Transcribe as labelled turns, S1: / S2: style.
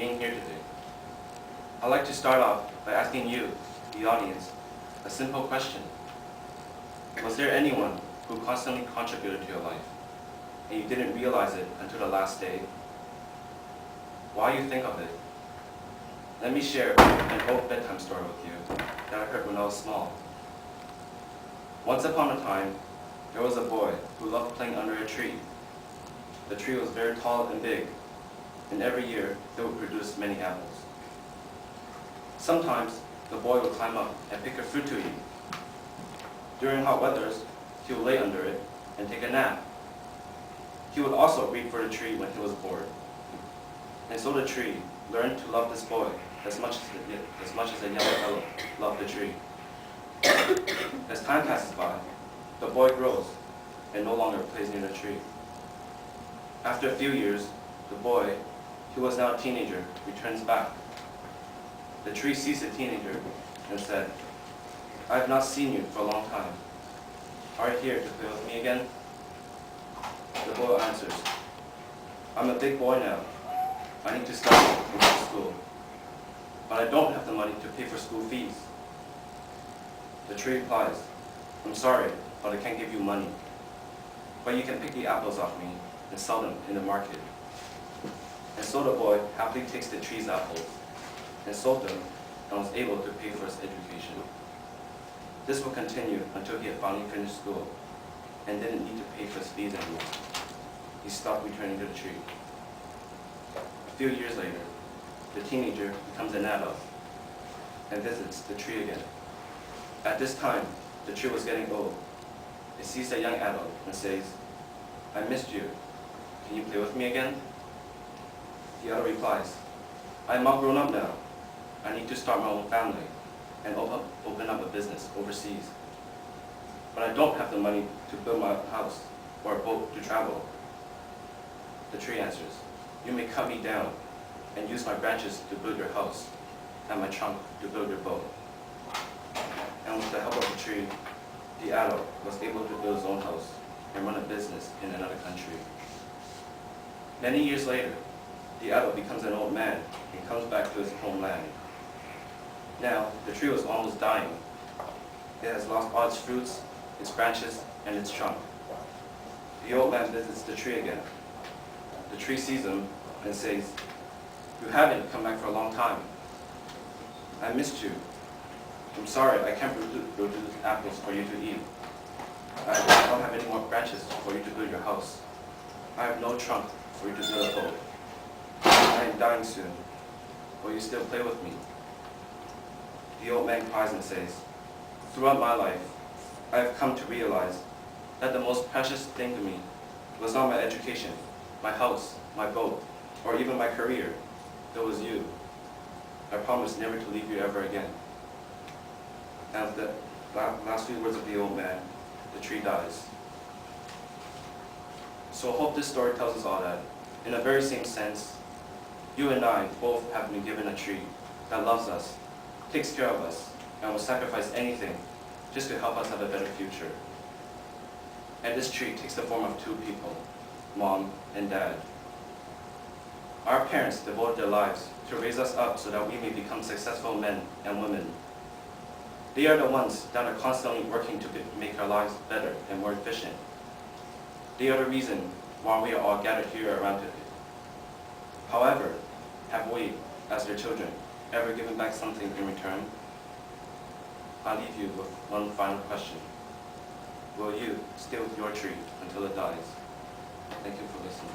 S1: being here today. I'd like to start off by asking you, the audience, a simple question. Was there anyone who constantly contributed to your life, and you didn't realize it until the last day? While you think of it, let me share an old bedtime story with you that I heard when I was small. Once upon a time, there was a boy who loved playing under a tree. The tree was very tall and big, and every year it would produce many apples. Sometimes the boy would climb up and pick a fruit to eat. During hot weathers, he would lay under it and take a nap. He would also reach for the tree when he was bored. And so the tree learned to love this boy as much as a young fellow loved the tree. As time passes by, the boy grows and no longer plays near the tree. After a few years, the boy, who was now a teenager, returns back. The tree sees the teenager and said, "I have not seen you for a long time. Are you here to play with me again?" The boy answers, "I'm a big boy now. I need to study and go to school. But I don't have the money to pay for school fees." The tree replies, "I'm sorry, but I can't give you money. But you can pick the apples off me and sell them in the market." And so the boy happily takes the tree's apples and sold them and was able to pay for his education. This would continue until he had finally finished school and didn't need to pay for his fees anymore. He stopped returning to the tree. A few years later, the teenager becomes an adult and visits the tree again. At this time, the tree was getting old. It sees the young adult and says, "I missed you. Can you play with me again?" The adult replies, "I'm all grown up now. I need to start my own family and open up a business overseas. But I don't have the money to build my house or a boat to travel." The tree answers, "You may cut me down and use my branches to build your house and my trunk to build your boat." And with the help of the tree, the adult was able to build his own house and run a business in another country. Many years later, the adult becomes an old man and comes back to his homeland. Now, the tree was almost dying. It has lost all its fruits, its branches, and its trunk. The old man visits the tree again. The tree sees him and says, "You haven't come back for a long time. I missed you. I'm sorry, I can't produce apples for you to eat. I don't have any more branches for you to build your house. I have no trunk for you to build a boat. I am dying soon. Will you still play with me?" The old man cries and says, "Throughout my life, I have come to realize that the most precious thing to me was not my education, my house, my boat, or even my career. It was you. I promise never to leave you ever again." And with the last few words of the old man, the tree dies. So I hope this story tells us all that, in the very same sense, you and I both have been given a tree that loves us, takes care of us, and will sacrifice anything just to help us have a better future. And this tree takes the form of two people, Mom and Dad. Our parents devoted their lives to raise us up so that we may become successful men and women. They are the ones that are constantly working to make our lives better and more efficient. They are the reason why we are all gathered here around today. However, have we, as their children, ever given back something in return? I'll leave you with one final question. Will you stay with your tree until it dies? Thank you for listening.